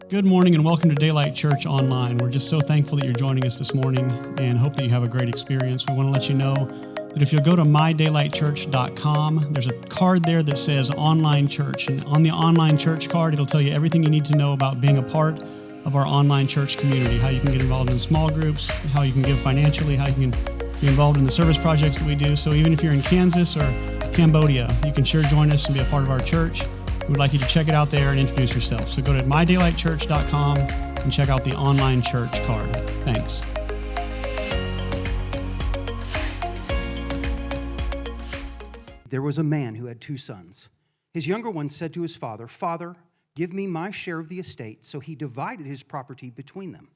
Good morning and welcome to Daylight Church Online. We're just so thankful that you're joining us this morning and hope that you have a great experience. We want to let you know that if you'll go to mydaylightchurch.com, there's a card there that says Online Church. And on the Online Church card, it'll tell you everything you need to know about being a part of our online church community, how you can get involved in small groups, how you can give financially, how you can be involved in the service projects that we do. So even if you're in Kansas or Cambodia, you can sure join us and be a part of our church. We'd like you to check it out there and introduce yourself. So go to mydaylightchurch.com and check out the online church card. Thanks. There was a man who had 2 sons. His younger one said to his father, "Father, give me my share of the estate." So he divided his property between them.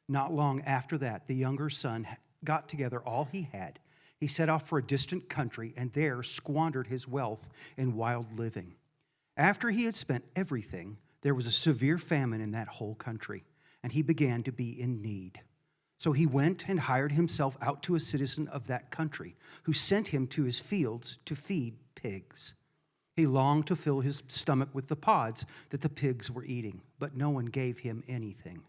Not long after that, the younger son got together all he had. He set off for a distant country and there squandered his wealth in wild living. After he had spent everything, there was a severe famine in that whole country, and he began to be in need. So he went and hired himself out to a citizen of that country, who sent him to his fields to feed pigs. He longed to fill his stomach with the pods that the pigs were eating, but no one gave him anything.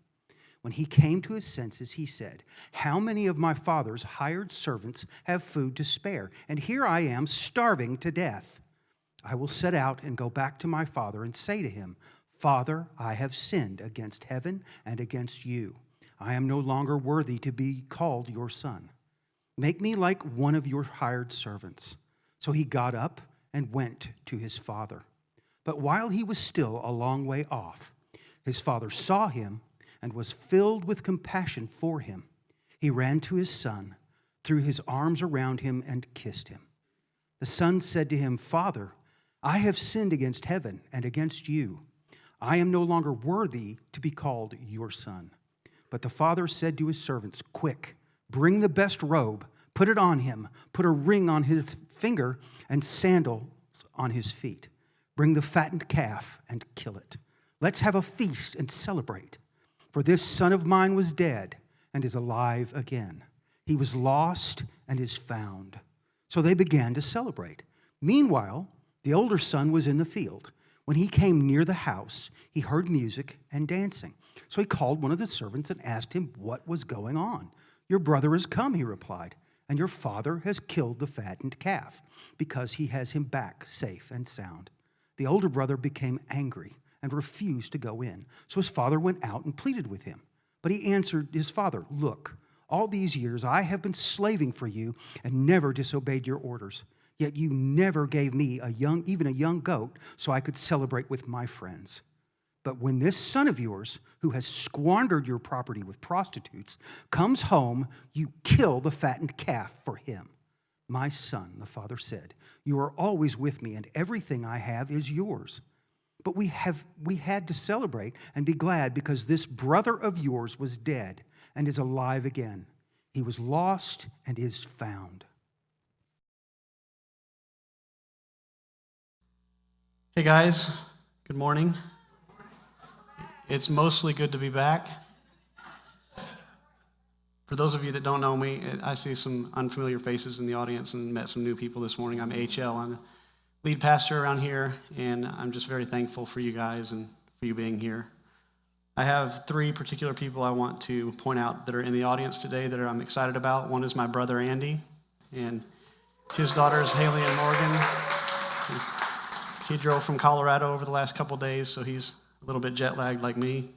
When he came to his senses, he said, "How many of my father's hired servants have food to spare? And here I am starving to death. I will set out and go back to my father and say to him, 'Father, I have sinned against heaven and against you. I am no longer worthy to be called your son. Make me like one of your hired servants.' So he got up and went to his father. But while he was still a long way off, his father saw him and was filled with compassion for him. He ran to his son, threw his arms around him, and kissed him. The son said to him, 'Father, I have sinned against heaven and against you. I am no longer worthy to be called your son.' But the father said to his servants, 'Quick, bring the best robe, put it on him, put a ring on his finger and sandals on his feet. Bring the fattened calf and kill it. Let's have a feast and celebrate. For this son of mine was dead and is alive again. He was lost and is found.' So they began to celebrate. Meanwhile, the older son was in the field. When he came near the house, he heard music and dancing. So he called one of the servants and asked him what was going on. 'Your brother has come,' he replied, 'and your father has killed the fattened calf, because he has him back safe and sound.' The older brother became angry and refused to go in. So his father went out and pleaded with him. But he answered his father, 'Look, all these years I have been slaving for you and never disobeyed your orders. Yet you never gave me even a young goat so I could celebrate with my friends. But when this son of yours, who has squandered your property with prostitutes, comes home, you kill the fattened calf for him.' 'My son,' the father said, 'you are always with me, and everything I have is yours. But we had to celebrate and be glad because this brother of yours was dead and is alive again. He was lost and is found.'" Hey guys, good morning. It's mostly good to be back. For those of you that don't know me, I see some unfamiliar faces in the audience and met some new people this morning. I'm HL. I'm lead pastor around here, and I'm just very thankful for you guys and for you being here. I have 3 particular people I want to point out that are in the audience today that I'm excited about. One is my brother Andy, and his daughters Haley and Morgan. He drove from Colorado over the last couple days, so he's a little bit jet-lagged like me.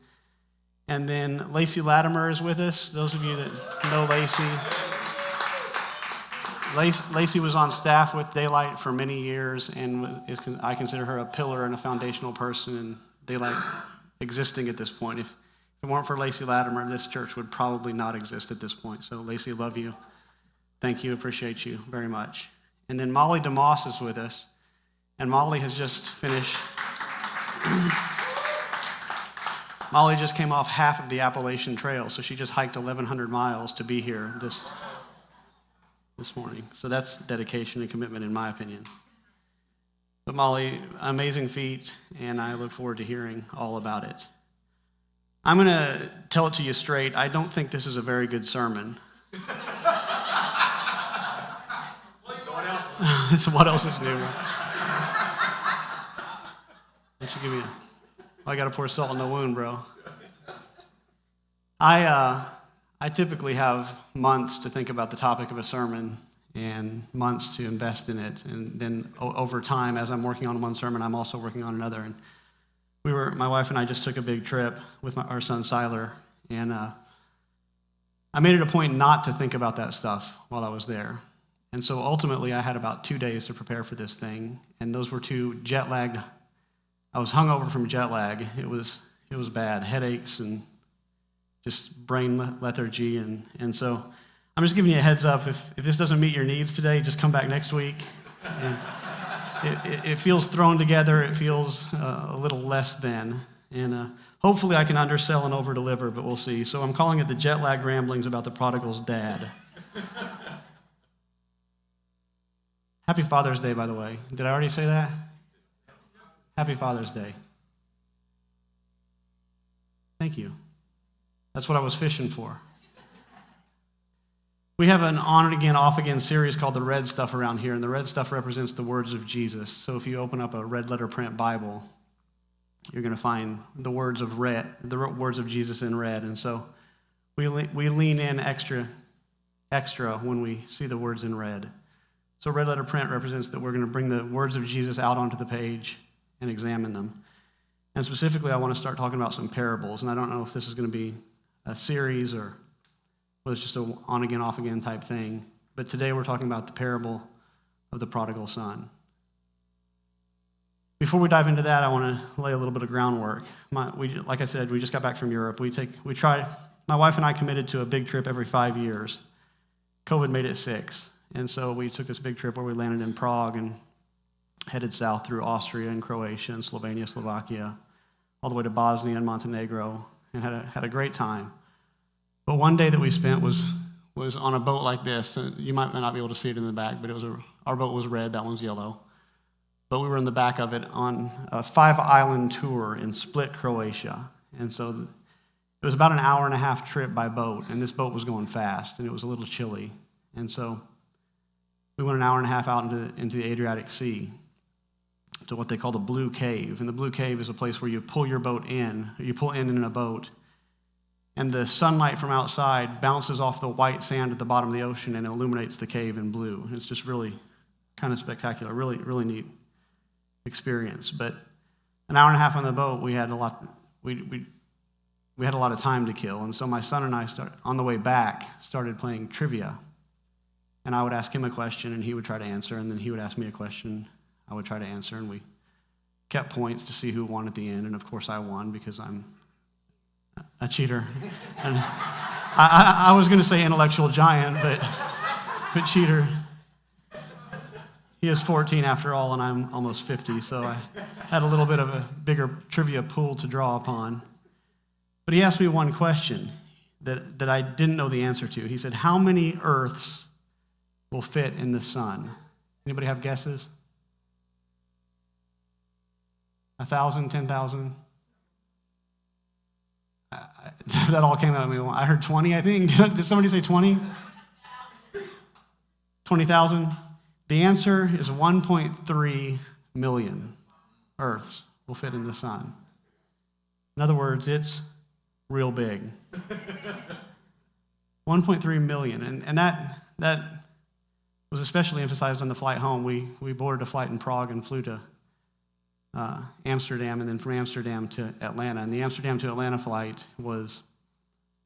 And then Lacey Latimer is with us. Those of you that know Lacey was on staff with Daylight for many years, and I consider her a pillar and a foundational person in Daylight existing at this point. If it weren't for Lacey Latimer, this church would probably not exist at this point. So Lacey, love you. Thank you, appreciate you very much. And then Molly DeMoss is with us. And Molly has just finished. Molly just came off half of the Appalachian Trail, so she just hiked 1,100 miles to be here this morning. So that's dedication and commitment, in my opinion. But Molly, amazing feat, and I look forward to hearing all about it. I'm going to tell it to you straight. I don't think this is a very good sermon. So what else is new? Why don't you give me I got to pour salt in the wound, bro. I typically have months to think about the topic of a sermon and months to invest in it. And then over time, as I'm working on one sermon, I'm also working on another. And my wife and I just took a big trip with our son, Siler. And I made it a point not to think about that stuff while I was there. And so ultimately, I had about 2 days to prepare for this thing. And those were 2 jet-lagged. I was hungover from jet lag. It was bad, headaches and just brain lethargy. And so I'm just giving you a heads up. If this doesn't meet your needs today, just come back next week. And it feels thrown together. It feels a little less than. And hopefully I can undersell and over-deliver, but we'll see. So I'm calling it the jet-lagged ramblings about the prodigal's dad. Happy Father's Day, by the way. Did I already say that? Happy Father's Day. Thank you. That's what I was fishing for. We have an on-again, off-again series called the red stuff around here, and the red stuff represents the words of Jesus. So if you open up a red letter print Bible, you're going to find the words of Jesus in red. And so we lean in extra when we see the words in red. So red letter print represents that we're going to bring the words of Jesus out onto the page and examine them. And specifically, I want to start talking about some parables. And I don't know if this is going to be a series or whether it's just a on-again, off-again type thing. But today we're talking about the parable of the prodigal son. Before we dive into that, I want to lay a little bit of groundwork. Like I said, we just got back from Europe. My wife and I committed to a big trip every 5 years. COVID made it 6. And so we took this big trip where we landed in Prague and headed south through Austria and Croatia and Slovenia, Slovakia, all the way to Bosnia and Montenegro, and had a great time. But one day that we spent was on a boat like this. And you might not be able to see it in the back, but our boat was red, that one's yellow. But we were in the back of it on a 5-island tour in Split, Croatia. And so it was about an hour-and-a-half trip by boat, and this boat was going fast, and it was a little chilly. And so we went an hour-and-a-half out into the Adriatic Sea to what they call the Blue Cave. And the Blue Cave is a place where you pull your boat in, or you pull in a boat, and the sunlight from outside bounces off the white sand at the bottom of the ocean and illuminates the cave in blue. It's just really kind of spectacular, really, really neat experience. But an hour and a half on the boat, we had a lot of time to kill. And so my son and I, on the way back, started playing trivia. And I would ask him a question, and he would try to answer, and then he would ask me a question, I would try to answer, and we kept points to see who won at the end. And of course I won because I'm a cheater. And I was going to say intellectual giant, but cheater. He is 14 after all, and I'm almost 50, so I had a little bit of a bigger trivia pool to draw upon. But he asked me one question that I didn't know the answer to. He said, how many Earths will fit in the sun? Anybody have guesses? 1,000, 10,000? That all came out of me. I heard 20, I think. Did somebody say 20? 20,000? The answer is 1.3 million Earths will fit in the sun. In other words, it's real big. 1.3 million. And that was especially emphasized on the flight home. We boarded a flight in Prague and flew to Amsterdam, and then from Amsterdam to Atlanta. And the Amsterdam to Atlanta flight was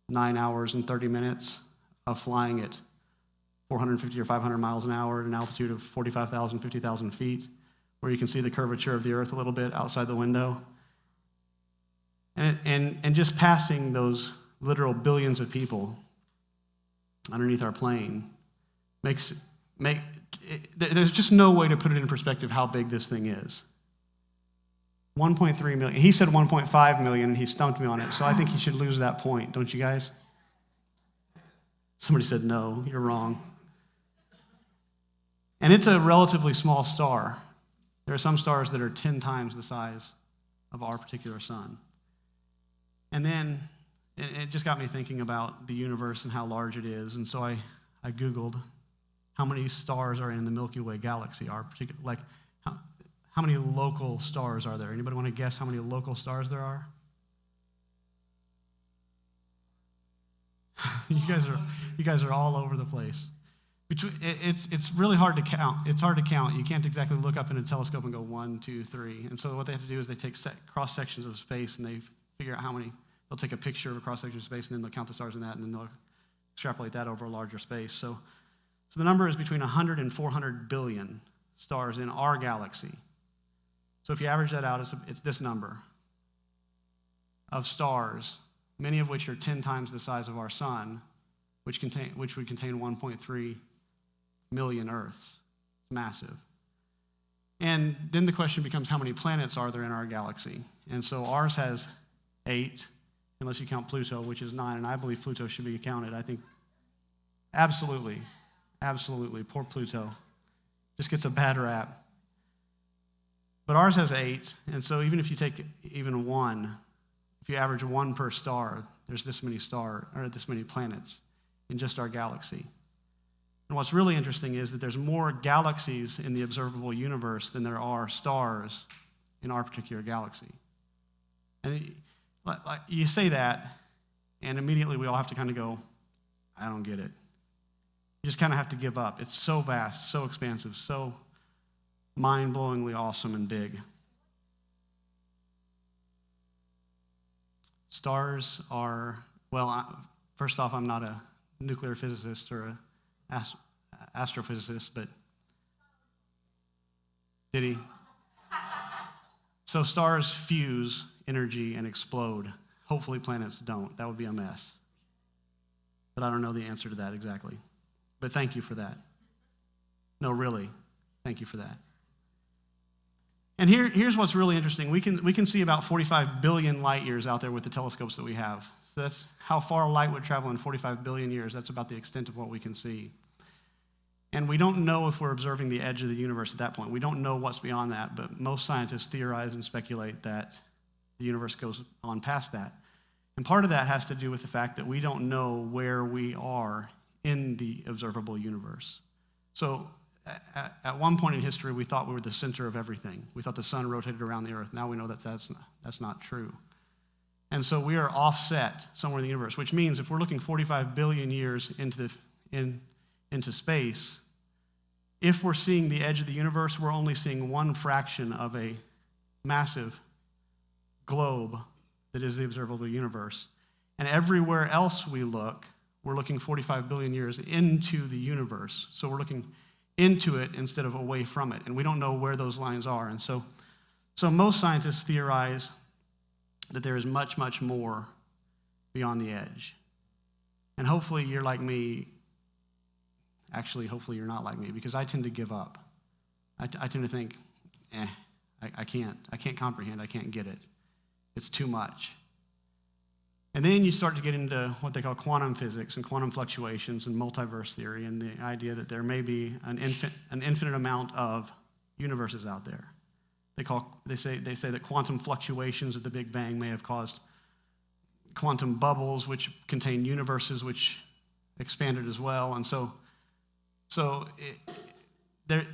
9 hours and 30 minutes of flying at 450 or 500 miles an hour at an altitude of 45,000, 50,000 feet, where you can see the curvature of the earth a little bit outside the window. And just passing those literal billions of people underneath our plane there's just no way to put it in perspective how big this thing is. 1.3 million. He said 1.5 million, and he stumped me on it, so I think he should lose that point, don't you guys? Somebody said, no, you're wrong. And it's a relatively small star. There are some stars that are 10 times the size of our particular sun. And then it just got me thinking about the universe and how large it is, and so I Googled how many stars are in the Milky Way galaxy, how how many local stars are there? Anybody want to guess how many local stars there are? You guys are all over the place. It's really hard to count. It's hard to count. You can't exactly look up in a telescope and go 1, 2, 3. And so what they have to do is they take cross sections of space and they figure out how many. They'll take a picture of a cross section of space and then they'll count the stars in that and then they'll extrapolate that over a larger space. So the number is between 100 and 400 billion stars in our galaxy. So if you average that out, it's this number of stars, many of which are 10 times the size of our sun, which would contain 1.3 million Earths. Massive. And then the question becomes, how many planets are there in our galaxy? And so ours has 8, unless you count Pluto, which is 9, and I believe Pluto should be counted. I think absolutely, poor Pluto. Just gets a bad rap. But ours has 8, and so even if you take even 1, if you average 1 per star, there's this many planets in just our galaxy. And what's really interesting is that there's more galaxies in the observable universe than there are stars in our particular galaxy. And like you say that, and immediately we all have to kind of go, I don't get it. You just kind of have to give up. It's so vast, so expansive, so mind-blowingly awesome and big. Stars are, first off, I'm not a nuclear physicist or an astrophysicist, but did he? So stars fuse energy and explode. Hopefully planets don't. That would be a mess. But I don't know the answer to that exactly. But thank you for that. No, really, thank you for that. And here's what's really interesting. We can see about 45 billion light years out there with the telescopes that we have. So that's how far light would travel in 45 billion years. That's about the extent of what we can see. And we don't know if we're observing the edge of the universe at that point. We don't know what's beyond that, but most scientists theorize and speculate that the universe goes on past that. And part of that has to do with the fact that we don't know where we are in the observable universe. So at one point in history, we thought we were the center of everything. We thought the sun rotated around the earth. Now we know that that's not true. And so we are offset somewhere in the universe, which means if we're looking 45 billion years into space, if we're seeing the edge of the universe, we're only seeing one fraction of a massive globe that is the observable universe. And everywhere else we look, we're looking 45 billion years into the universe. So we're looking into it instead of away from it. And we don't know where those lines are. And so most scientists theorize that there is much, much more beyond the edge. And hopefully you're like me. Actually, hopefully you're not like me, because I tend to give up. I tend to think, I can't comprehend, I can't get it. It's too much. And then you start to get into what they call quantum physics and quantum fluctuations and multiverse theory and the idea that there may be an infinite amount of universes out there. They say that quantum fluctuations at the Big Bang may have caused quantum bubbles, which contain universes which expanded as well. And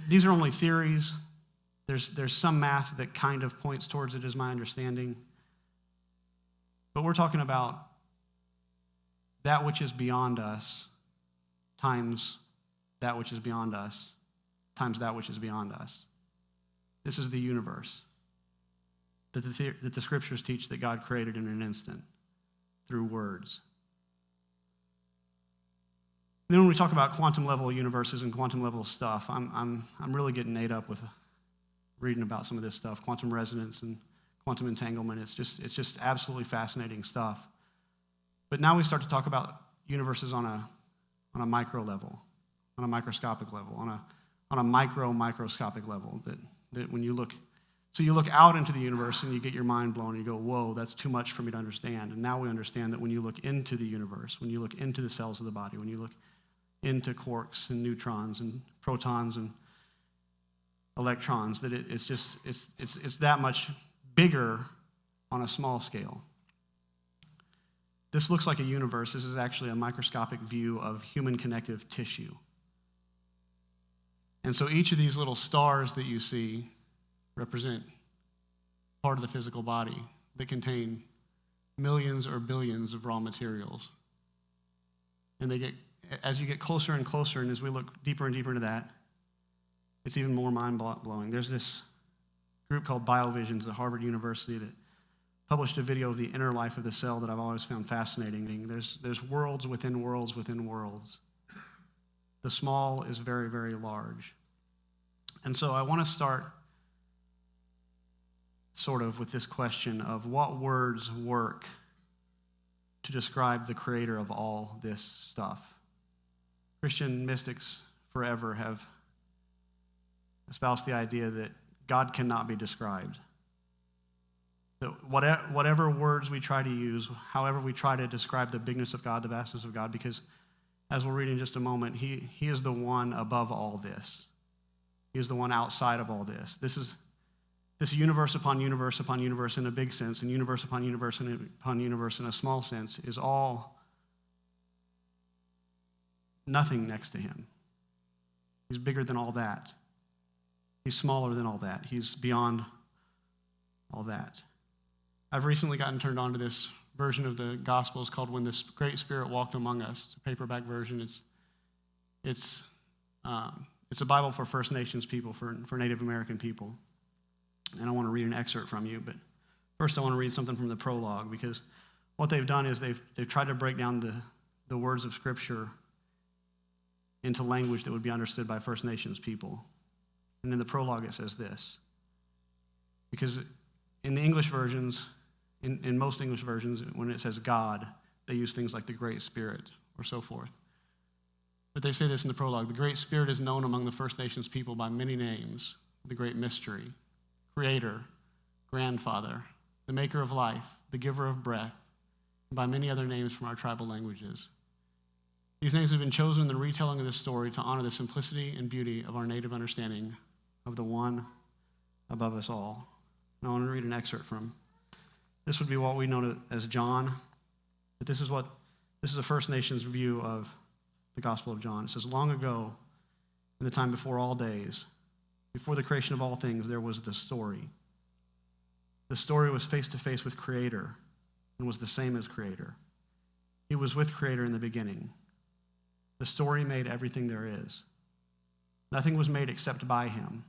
these are only theories. There's some math that kind of points towards it, is my understanding. But we're talking about that which is beyond us times that which is beyond us times that which is beyond us. This is the universe that the scriptures teach that God created in an instant through words. And then when we talk about quantum level universes and quantum level stuff, I'm really getting ate up with reading about some of this stuff, quantum resonance and quantum entanglement. It's just absolutely fascinating stuff. But now we start to talk about universes on a micro level, on a microscopic level, on a microscopic level. That when you look out into the universe and you get your mind blown, and you go, whoa, that's too much for me to understand. And now we understand that when you look into the universe, when you look into the cells of the body, when you look into quarks and neutrons and protons and electrons, that it's that much bigger on a small scale. This looks like a universe. This is actually a microscopic view of human connective tissue. And so each of these little stars that you see represent part of the physical body that contain millions or billions of raw materials. And as you get closer and closer, and as we look deeper and deeper into that, it's even more mind-blowing. There's this group called BioVisions at Harvard University that published a video of the inner life of the cell that I've always found fascinating. There's worlds within worlds within worlds. The small is very, very large. And so I want to start sort of with this question of what words work to describe the creator of all this stuff. Christian mystics forever have espoused the idea that God cannot be described. That whatever words we try to use, however we try to describe the bigness of God, the vastness of God, because as we'll read in just a moment, he is the one above all this. He is the one outside of all this. This universe upon universe upon universe in a big sense, and universe upon universe upon universe in a small sense, is all nothing next to him. He's bigger than all that. He's smaller than all that. He's beyond all that. I've recently gotten turned on to this version of the Gospels called When the Great Spirit Walked Among Us. It's a paperback version. It's a Bible for First Nations people, for Native American people. And I want to read an excerpt from you, but first I want to read something from the prologue, because what they've done is they've tried to break down the words of Scripture into language that would be understood by First Nations people. And in the prologue it says this, because in the English versions, in most English versions, when it says God, they use things like the Great Spirit or so forth. But they say this in the prologue: the Great Spirit is known among the First Nations people by many names: the Great Mystery, Creator, Grandfather, the Maker of Life, the Giver of Breath, and by many other names from our tribal languages. These names have been chosen in the retelling of this story to honor the simplicity and beauty of our native understanding of the one above us all. And I want to read an excerpt from. This would be what we know as John, but this is the First Nations view of the Gospel of John. It says, long ago, in the time before all days, before the creation of all things, there was the story. The story was face to face with Creator and was the same as Creator. He was with Creator in the beginning. The story made everything there is. Nothing was made except by him.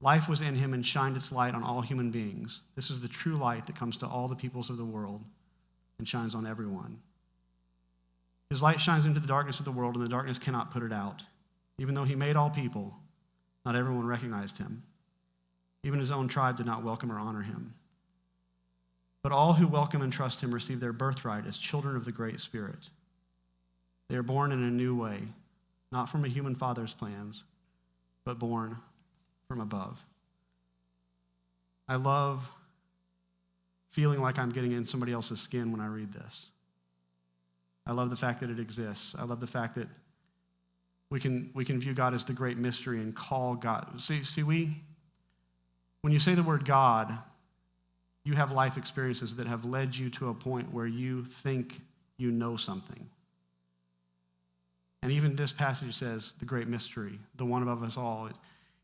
Life was in him and shined its light on all human beings. This is the true light that comes to all the peoples of the world and shines on everyone. His light shines into the darkness of the world, and the darkness cannot put it out. Even though he made all people, not everyone recognized him. Even his own tribe did not welcome or honor him. But all who welcome and trust him receive their birthright as children of the Great Spirit. They are born in a new way, not from a human father's plans, but born from above. I love feeling like I'm getting in somebody else's skin when I read this. I love the fact that it exists. I love the fact that we can view God as the great mystery and call God. When you say the word God, you have life experiences that have led you to a point where you think you know something. And even this passage says the great mystery, the one above us all.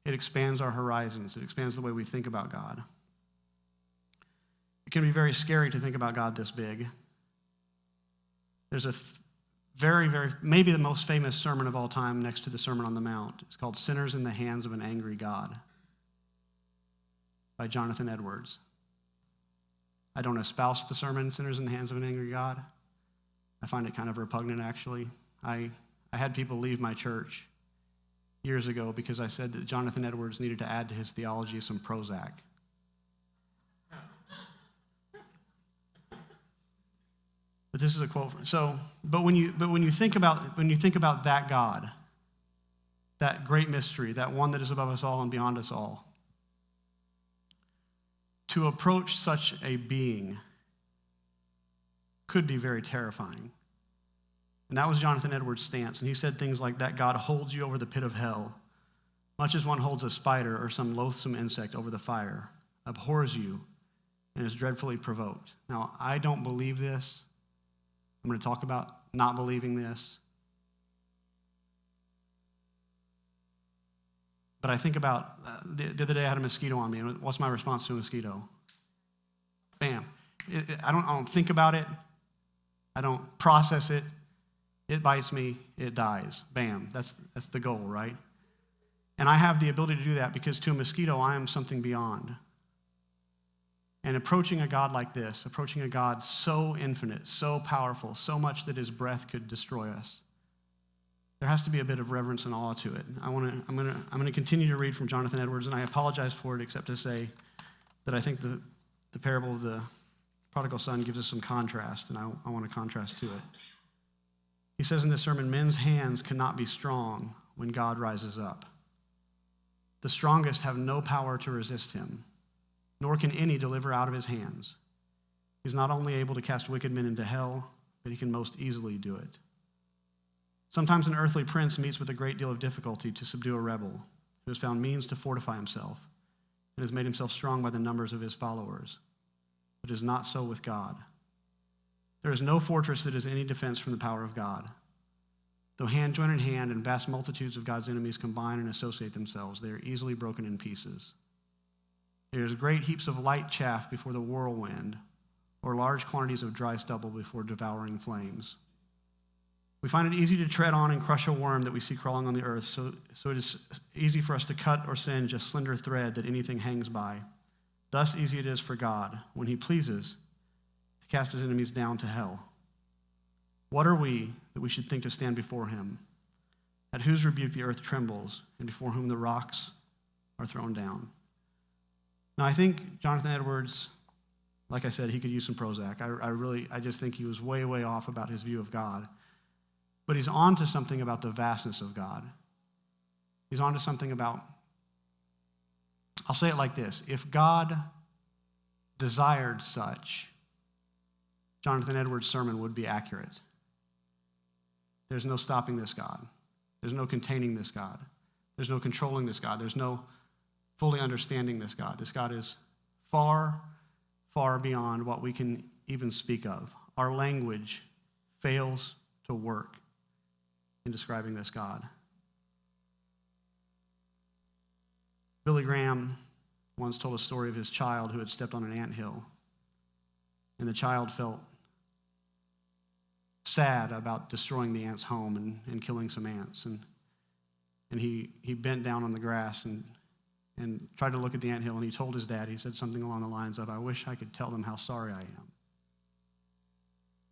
It expands our horizons. It expands the way we think about God. It can be very scary to think about God this big. There's a very, very, maybe the most famous sermon of all time next to the Sermon on the Mount. It's called Sinners in the Hands of an Angry God by Jonathan Edwards. I don't espouse the sermon, Sinners in the Hands of an Angry God. I find it kind of repugnant, actually. I had people leave my church years ago because I said that Jonathan Edwards needed to add to his theology some Prozac. But this is a quote. But when you think about that God, that great mystery, that one that is above us all and beyond us all, to approach such a being could be very terrifying. And that was Jonathan Edwards' stance. And he said things like that: God holds you over the pit of hell, much as one holds a spider or some loathsome insect over the fire, abhors you, and is dreadfully provoked. Now, I don't believe this. I'm going to talk about not believing this. But I think about, the other day I had a mosquito on me, and what's my response to a mosquito? Bam. I don't think about it. I don't process it. It bites me, it dies. Bam. That's the goal, right? And I have the ability to do that because to a mosquito, I am something beyond. And approaching a God like this, approaching a God so infinite, so powerful, so much that his breath could destroy us, there has to be a bit of reverence and awe to it. I'm going to continue to read from Jonathan Edwards, and I apologize for it, except to say that I think the parable of the prodigal son gives us some contrast, and I want to contrast to it. He says in this sermon, men's hands cannot be strong when God rises up. The strongest have no power to resist him, nor can any deliver out of his hands. He's not only able to cast wicked men into hell, but he can most easily do it. Sometimes an earthly prince meets with a great deal of difficulty to subdue a rebel who has found means to fortify himself and has made himself strong by the numbers of his followers. But it is not so with God. There is no fortress that is any defense from the power of God. Though hand join in hand and vast multitudes of God's enemies combine and associate themselves, they are easily broken in pieces. There is great heaps of light chaff before the whirlwind, or large quantities of dry stubble before devouring flames. We find it easy to tread on and crush a worm that we see crawling on the earth, so it is easy for us to cut or singe a slender thread that anything hangs by. Thus easy it is for God, when he pleases, to cast his enemies down to hell. What are we that we should think to stand before him, at whose rebuke the earth trembles, and before whom the rocks are thrown down? Now, I think Jonathan Edwards, like I said, he could use some Prozac. I just think he was way, way off about his view of God. But he's on to something about the vastness of God. He's on to something about, I'll say it like this: if God desired such, Jonathan Edwards' sermon would be accurate. There's no stopping this God. There's no containing this God. There's no controlling this God. There's no fully understanding this God. This God is far, far beyond what we can even speak of. Our language fails to work in describing this God. Billy Graham once told a story of his child who had stepped on an anthill, and the child felt sad about destroying the ant's home and killing some ants. And he bent down on the grass and tried to look at the anthill, and he told his dad, he said something along the lines of, "I wish I could tell them how sorry I am."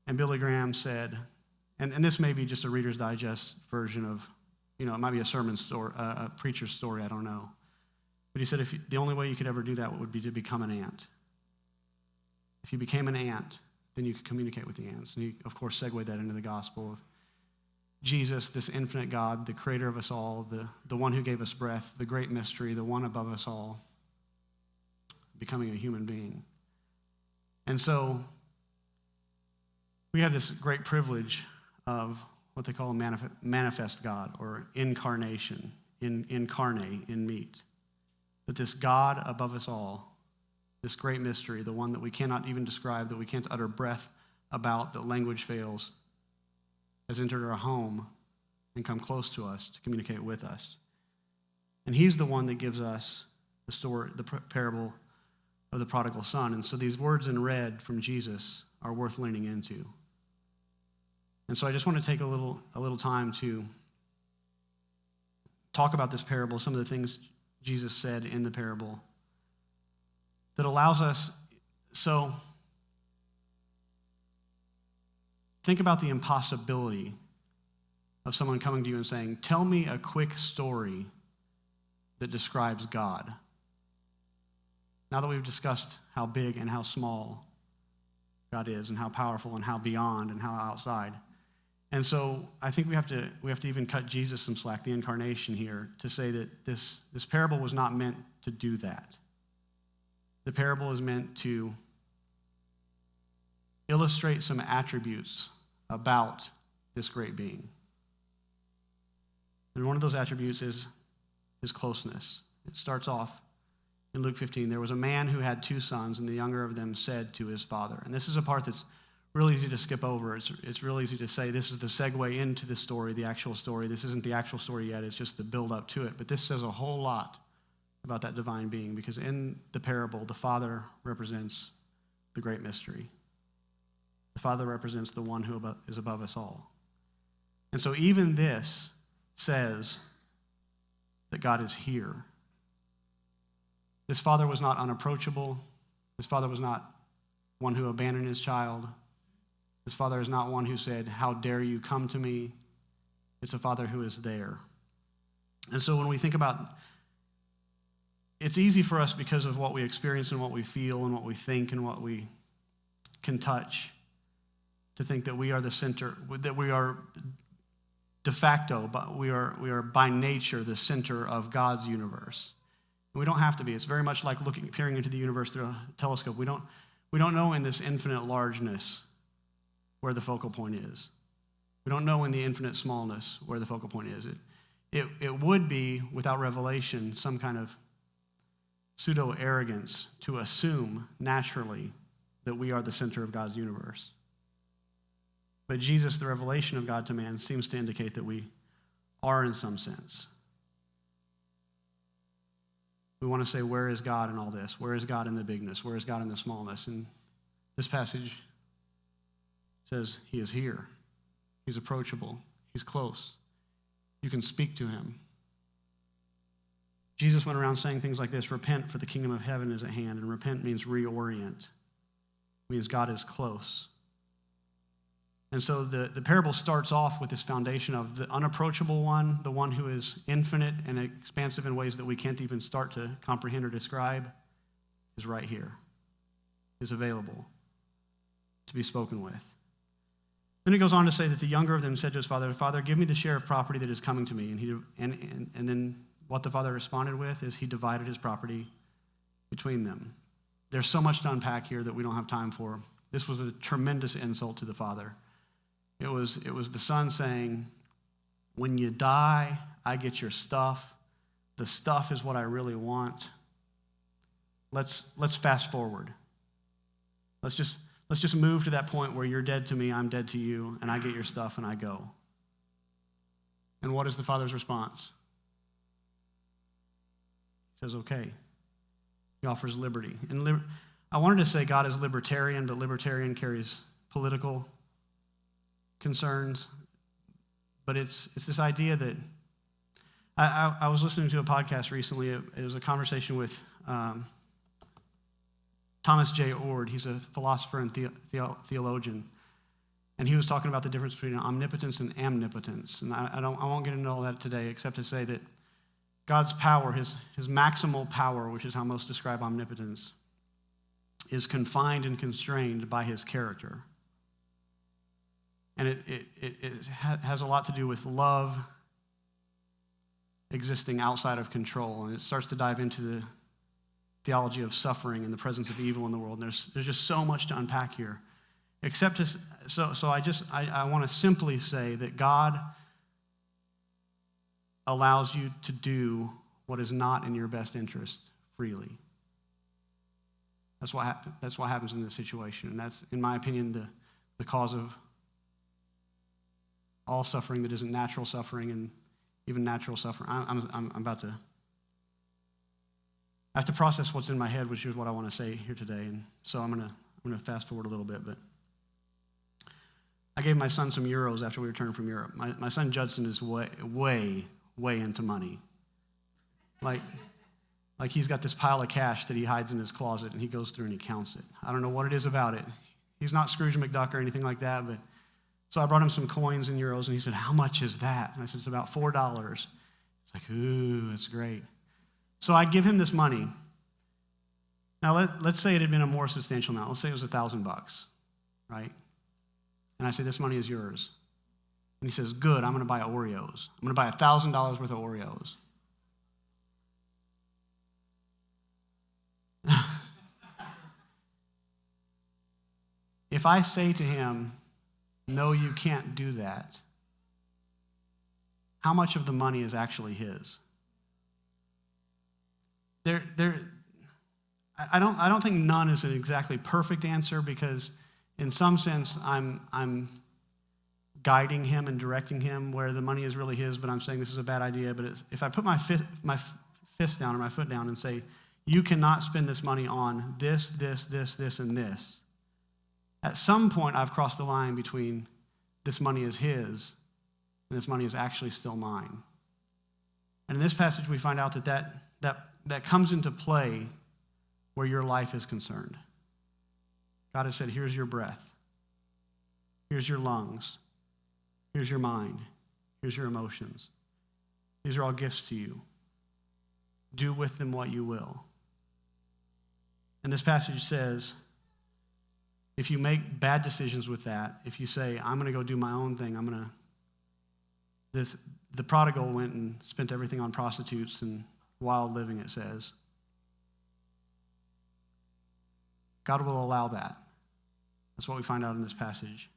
And Billy Graham said, and this may be just a Reader's Digest version of, it might be a sermon story, a preacher's story, I don't know. But he said the only way you could ever do that would be to become an ant. If you became an ant, then you could communicate with the ants. And he, of course, segued that into the gospel of Jesus, this infinite God, the creator of us all, the one who gave us breath, the great mystery, the one above us all, becoming a human being. And so we have this great privilege of what they call a manifest God, or incarnation, incarnate, in meat. That this God above us all, this great mystery, the one that we cannot even describe, that we can't utter breath about, that language fails, has entered our home and come close to us to communicate with us. And he's the one that gives us the story, the parable of the prodigal son. And so these words in red from Jesus are worth leaning into. And so I just want to take a little time to talk about this parable, some of the things Jesus said in the parable that allows us. So think about the impossibility of someone coming to you and saying, "Tell me a quick story that describes God." Now that we've discussed how big and how small God is, and how powerful and how beyond and how outside. And so I think we have to even cut Jesus some slack, the incarnation here, to say that this parable was not meant to do that. The parable is meant to illustrate some attributes about this great being. And one of those attributes is his closeness. It starts off in Luke 15. There was a man who had 2 sons, and the younger of them said to his father, and this is a part that's real easy to skip over. It's real easy to say this is the segue into the story, the actual story. This isn't the actual story yet. It's just the build up to it. But this says a whole lot about that divine being, because in the parable, the Father represents the great mystery. The Father represents the one who is above us all. And so even this says that God is here. This Father was not unapproachable. This Father was not one who abandoned his child. This Father is not one who said, "How dare you come to me?" It's a Father who is there. And so when we think about, it's easy for us because of what we experience and what we feel and what we think and what we can touch to think that we are the center, that we are de facto, but we are by nature the center of God's universe. And we don't have to be. It's very much like peering into the universe through a telescope. We don't know in this infinite largeness where the focal point is. We don't know in the infinite smallness where the focal point is. It would be, without revelation, some kind of pseudo-arrogance to assume naturally that we are the center of God's universe. But Jesus, the revelation of God to man, seems to indicate that we are in some sense. We want to say, where is God in all this? Where is God in the bigness? Where is God in the smallness? And this passage says he is here. He's approachable. He's close. You can speak to him. Jesus went around saying things like this: repent, for the kingdom of heaven is at hand. And repent means reorient. It means God is close. And so the parable starts off with this foundation of the unapproachable one, the one who is infinite and expansive in ways that we can't even start to comprehend or describe, is right here, is available to be spoken with. Then it goes on to say that the younger of them said to his father, "Father, give me the share of property that is coming to me." And then what the father responded with is he divided his property between them. There's so much to unpack here that we don't have time for. This was a tremendous insult to the father. It was the son saying, when you die, I get your stuff. The stuff is what I really want. Let's fast forward. Let's just move to that point where you're dead to me, I'm dead to you, and I get your stuff and I go. And what is the father's response? He says, okay. He offers liberty. And I wanted to say God is libertarian, but libertarian carries political concerns. But it's this idea that I was listening to a podcast recently. It was a conversation with Thomas J. Ord. He's a philosopher and theologian. And he was talking about the difference between omnipotence and omnipotence. And I won't get into all that today, except to say that God's power, his maximal power, which is how most describe omnipotence, is confined and constrained by his character. And it has a lot to do with love existing outside of control. And it starts to dive into the theology of suffering and the presence of evil in the world. And there's just so much to unpack here. I want to simply say that God allows you to do what is not in your best interest freely. That's what happens in this situation. And that's, in my opinion, the cause of all suffering that isn't natural suffering, and even natural suffering. I'm about to, I have to process what's in my head, which is what I want to say here today. And so I'm gonna fast forward a little bit, but I gave my son some euros after we returned from Europe. My son Judson is way into money. Like he's got this pile of cash that he hides in his closet, and he goes through and he counts it. I don't know what it is about it. He's not Scrooge McDuck or anything like that, but so I brought him some coins and euros, and he said, "How much is that?" And I said, "It's about $4." It's like, ooh, that's great. So I give him this money. Now let's say it had been a more substantial amount. Let's say it was $1,000, right? And I say, "This money is yours." And he says, "Good, I'm going to buy Oreos. I'm going to buy $1,000 worth of Oreos." If I say to him, "No, you can't do that," how much of the money is actually his? I don't think none is an exactly perfect answer, because in some sense, I'm guiding him and directing him where the money is really his, but I'm saying this is a bad idea. But if I put my fist down or my foot down and say, you cannot spend this money on this, and this, at some point I've crossed the line between this money is his and this money is actually still mine. And in this passage, we find out that comes into play where your life is concerned. God has said, here's your breath. Here's your lungs. Here's your mind. Here's your emotions. These are all gifts to you. Do with them what you will. And this passage says, if you make bad decisions with that, if you say, I'm going to go do my own thing, the prodigal went and spent everything on prostitutes and wild living, it says. God will allow that. That's what we find out in this passage.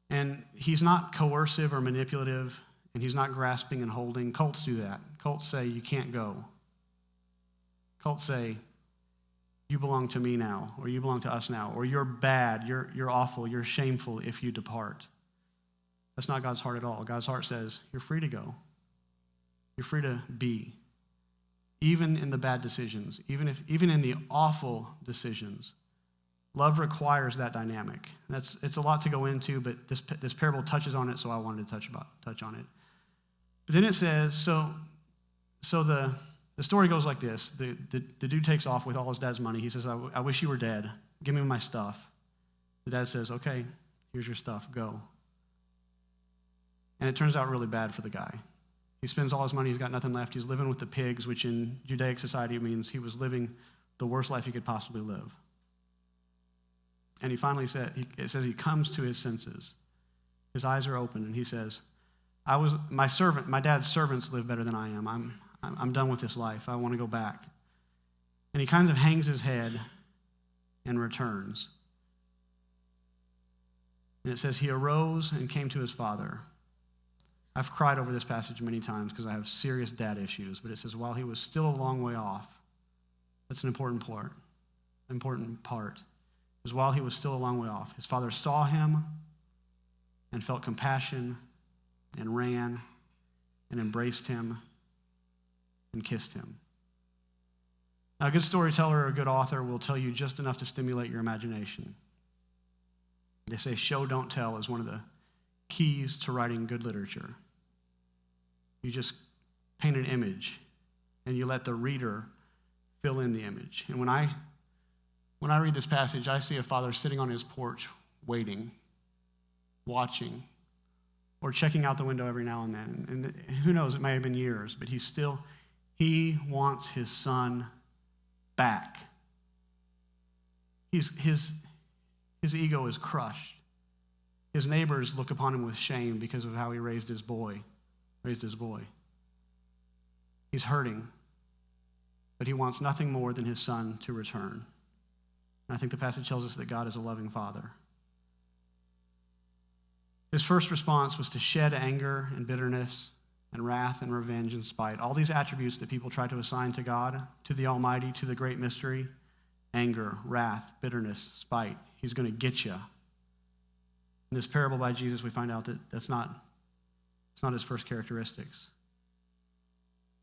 And he's not coercive or manipulative, and he's not grasping and holding. Cults do that. Cults say, you can't go. Cults say, you belong to me now, or you belong to us now, or you're bad, you're awful, you're shameful if you depart. That's not God's heart at all. God's heart says, you're free to go. You're free to be. Even in the bad decisions, even in the awful decisions. Love requires that dynamic. It's a lot to go into, but this parable touches on it, so I wanted to touch on it. But then it says, so the story goes like this. The dude takes off with all his dad's money. He says, I wish you were dead. Give me my stuff. The dad says, okay, here's your stuff. Go. And it turns out really bad for the guy. He spends all his money. He's got nothing left. He's living with the pigs, which in Judaic society means he was living the worst life he could possibly live. And he finally it says he comes to his senses. His eyes are opened, and he says, my dad's servants live better than I am. I'm done with this life. I want to go back. And he kind of hangs his head and returns. And it says he arose and came to his father. I've cried over this passage many times because I have serious dad issues, but it says while he was still a long way off, that's an important part, is while he was still a long way off, his father saw him and felt compassion and ran and embraced him and kissed him. Now, a good storyteller or a good author will tell you just enough to stimulate your imagination. They say show, don't tell is one of the keys to writing good literature. You just paint an image, and you let the reader fill in the image. And when I read this passage, I see a father sitting on his porch, waiting, watching, or checking out the window every now and then. And who knows, it may have been years, but he wants his son back. His ego is crushed. His neighbors look upon him with shame because of how he raised his boy. He's hurting, but he wants nothing more than his son to return. And I think the passage tells us that God is a loving father. His first response was to shed anger and bitterness and wrath and revenge and spite. All these attributes that people try to assign to God, to the Almighty, to the great mystery: anger, wrath, bitterness, spite. He's going to get you. In this parable by Jesus, we find out that it's not his first characteristics.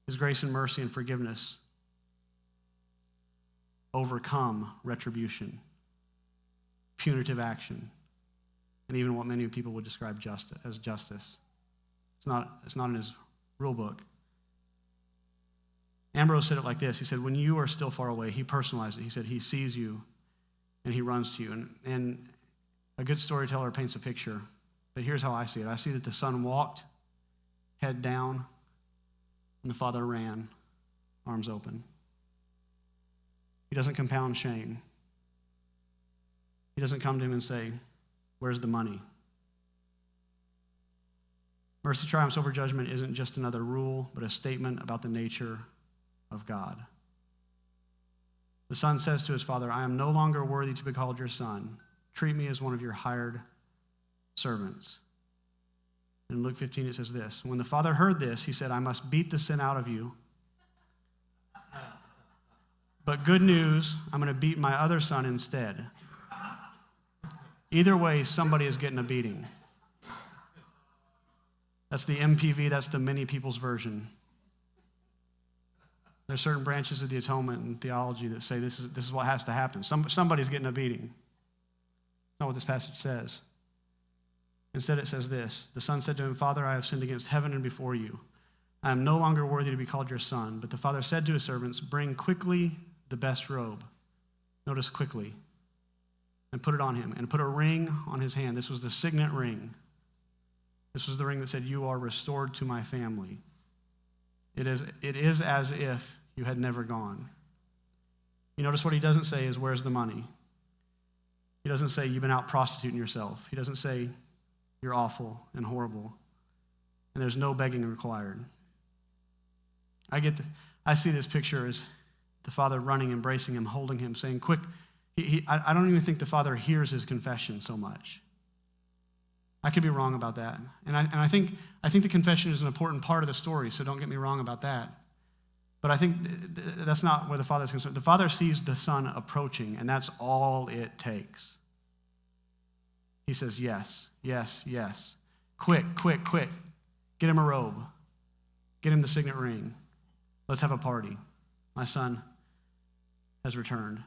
His grace and mercy and forgiveness overcome retribution, punitive action, and even what many people would describe as justice. It's not in his rule book. Ambrose said it like this. He said, when you are still far away, he personalized it. He said he sees you and he runs to you. And a good storyteller paints a picture, but here's how I see it. I see that the son walked, head down, and the father ran, arms open. He doesn't compound shame. He doesn't come to him and say, where's the money? Mercy triumphs over judgment isn't just another rule, but a statement about the nature of God. The son says to his father, I am no longer worthy to be called your son. Treat me as one of your hired servants. In Luke 15, it says this: when the father heard this, he said, I must beat the sin out of you. But good news, I'm going to beat my other son instead. Either way, somebody is getting a beating. That's the MPV, that's the many people's version. There's certain branches of the atonement and theology that say this is what has to happen. Somebody's getting a beating. That's not what this passage says. Instead, it says this: the son said to him, Father, I have sinned against heaven and before you. I am no longer worthy to be called your son. But the father said to his servants, bring quickly the best robe. Notice quickly. And put it on him. And put a ring on his hand. This was the signet ring. This was the ring that said, you are restored to my family. It is as if you had never gone. You notice what he doesn't say is, where's the money? He doesn't say, you've been out prostituting yourself. He doesn't say, you're awful and horrible. And there's no begging required. I see this picture as the father running, embracing him, holding him, saying, quick. I don't even think the father hears his confession so much. I could be wrong about that. And I think the confession is an important part of the story, so don't get me wrong about that. But I think that's not where the father is concerned. The father sees the son approaching, and that's all it takes. He says, yes, yes, yes. Quick, quick, quick. Get him a robe. Get him the signet ring. Let's have a party. My son has returned.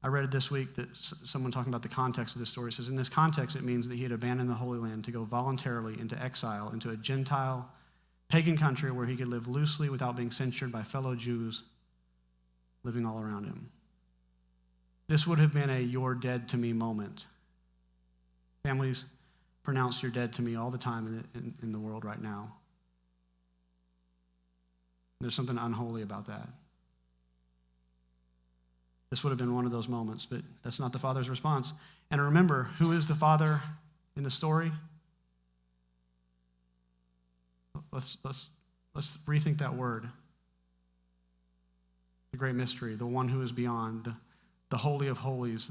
I read this week that someone talking about the context of this story says, in this context, it means that he had abandoned the Holy Land to go voluntarily into exile, into a Gentile, pagan country where he could live loosely without being censured by fellow Jews living all around him. This would have been a you're dead to me moment. Families pronounce you're dead to me all the time in the world right now. There's something unholy about that. This would have been one of those moments, but that's not the father's response. And remember, who is the father in the story? Let's rethink that word. The great mystery, the one who is beyond, the holy of holies,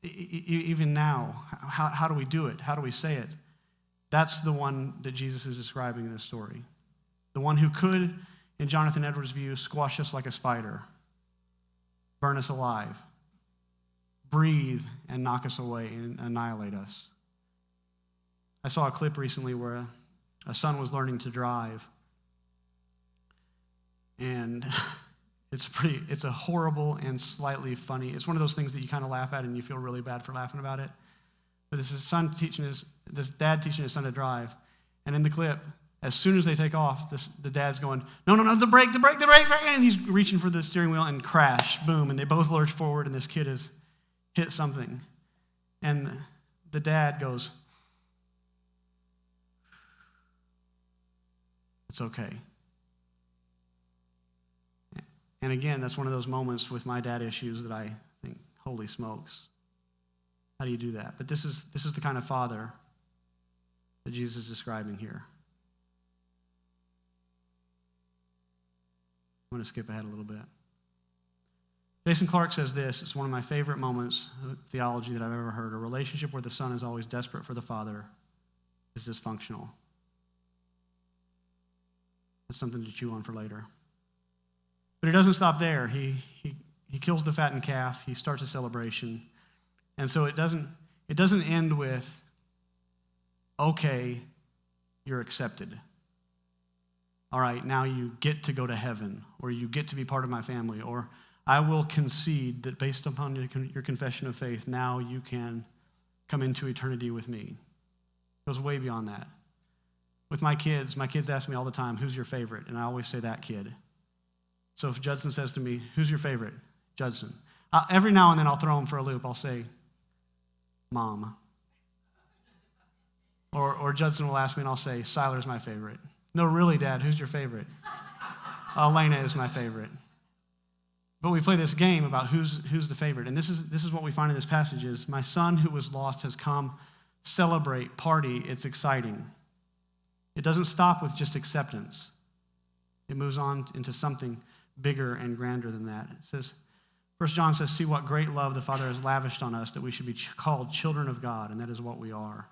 even now, how do we do it? How do we say it? That's the one that Jesus is describing in this story. The one who could, in Jonathan Edwards' view, squash us like a spider, burn us alive, breathe and knock us away and annihilate us. I saw a clip recently where a son was learning to drive, and it's a horrible and slightly funny. It's one of those things that you kind of laugh at and you feel really bad for laughing about it. But this dad teaching his son to drive, and in the clip, as soon as they take off, the dad's going, no, the brake, and he's reaching for the steering wheel and crash, boom, and they both lurch forward, and this kid has hit something. And the dad goes, it's okay. And again, that's one of those moments with my dad issues that I think, holy smokes, how do you do that? But this is the kind of father that Jesus is describing here. I'm going to skip ahead a little bit. Jason Clark says this, it's one of my favorite moments of theology that I've ever heard. A relationship where the son is always desperate for the father is dysfunctional. That's something to chew on for later. But he doesn't stop there. He kills the fattened calf. He starts a celebration. And so it doesn't end with, okay, you're accepted. All right, now you get to go to heaven, or you get to be part of my family, or I will concede that based upon your confession of faith, now you can come into eternity with me. It goes way beyond that. With my kids ask me all the time, who's your favorite? And I always say that kid. So if Judson says to me, who's your favorite? Judson. Every now and then I'll throw him for a loop. I'll say, Mom. Or Judson will ask me and I'll say, Siler's my favorite. No, really, Dad, who's your favorite? Elena is my favorite. But we play this game about who's the favorite. And this is what we find in this passage is, my son who was lost has come, celebrate, party, it's exciting. It doesn't stop with just acceptance. It moves on into something bigger and grander than that. It says, 1 John says, see what great love the Father has lavished on us that we should be called children of God, and that is what we are.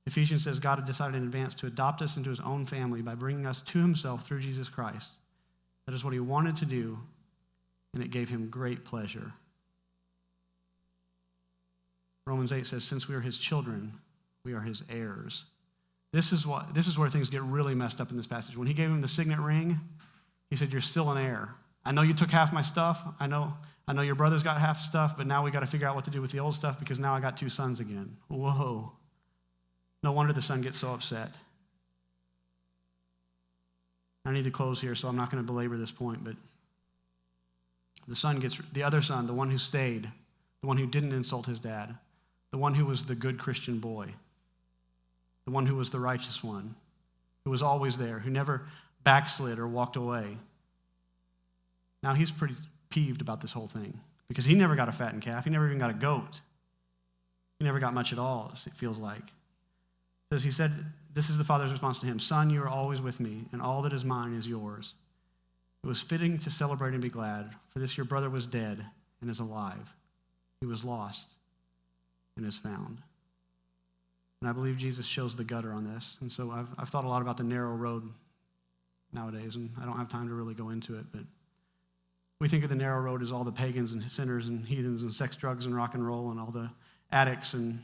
Ephesians says God had decided in advance to adopt us into his own family by bringing us to himself through Jesus Christ. That is what he wanted to do, and it gave him great pleasure. Romans 8 says, since we are his children, we are his heirs. This is where things get really messed up in this passage. When he gave him the signet ring, he said, you're still an heir. I know you took half my stuff. I know your brother's got half stuff, but now we got to figure out what to do with the old stuff because now I got 2 sons again. Whoa. No wonder the son gets so upset. I need to close here, so I'm not going to belabor this point, but the other son, the one who stayed, the one who didn't insult his dad, the one who was the good Christian boy, the one who was the righteous one, who was always there, who never backslid or walked away. Now he's pretty peeved about this whole thing because he never got a fattened calf. He never even got a goat. He never got much at all, it feels like. Because he said, this is the father's response to him, son, you are always with me, and all that is mine is yours. It was fitting to celebrate and be glad, for this your brother was dead and is alive. He was lost and is found. And I believe Jesus shows the gutter on this. And so I've thought a lot about the narrow road nowadays, and I don't have time to really go into it, but we think of the narrow road as all the pagans and sinners and heathens and sex, drugs, and rock and roll and all the addicts and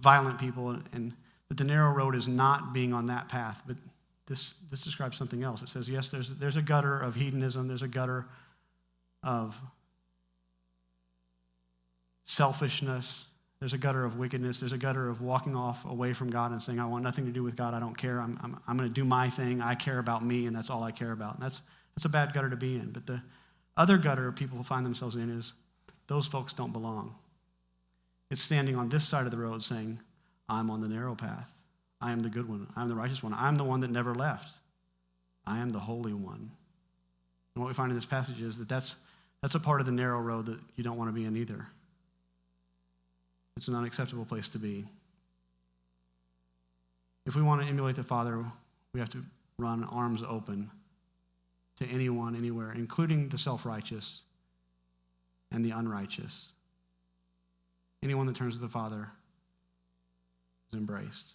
violent people, and that the narrow road is not being on that path, but this describes something else. It says, yes, there's a gutter of hedonism, there's a gutter of selfishness, there's a gutter of wickedness, there's a gutter of walking off away from God and saying, I want nothing to do with God, I don't care, I'm going to do my thing, I care about me, and that's all I care about. And that's a bad gutter to be in. But the other gutter people find themselves in is those folks don't belong. It's standing on this side of the road saying, I'm on the narrow path. I am the good one. I'm the righteous one. I'm the one that never left. I am the holy one. And what we find in this passage is that's a part of the narrow road that you don't want to be in either. It's an unacceptable place to be. If we want to emulate the Father, we have to run arms open to anyone, anywhere, including the self-righteous and the unrighteous. Anyone that turns to the Father is embraced.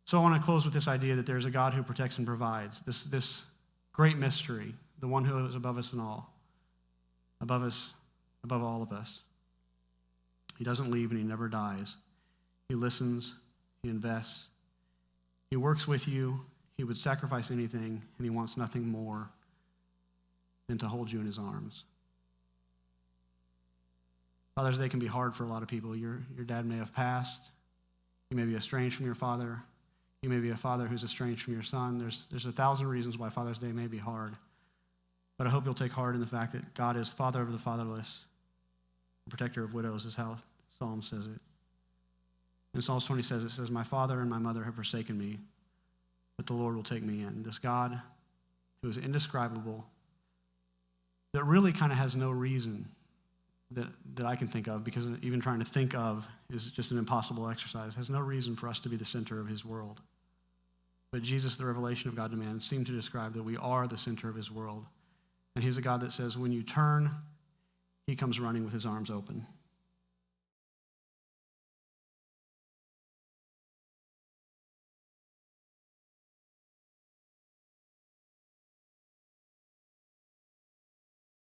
So I want to close with this idea that there's a God who protects and provides. This great mystery, the one who is above us and all, above us, above all of us. He doesn't leave and he never dies. He listens, he invests, he works with you, he would sacrifice anything, and he wants nothing more than to hold you in his arms. Father's Day can be hard for a lot of people. Your dad may have passed. You may be estranged from your father. You may be a father who's estranged from your son. There's 1,000 reasons why Father's Day may be hard. But I hope you'll take heart in the fact that God is father of the fatherless, protector of widows is how Psalm says it. In Psalms 20 it says, my father and my mother have forsaken me, but the Lord will take me in. This God who is indescribable, that really kind of has no reason that I can think of, because even trying to think of is just an impossible exercise, has no reason for us to be the center of his world. But Jesus, the revelation of God to man, seemed to describe that we are the center of his world. And he's a God that says when you turn, he comes running with his arms open.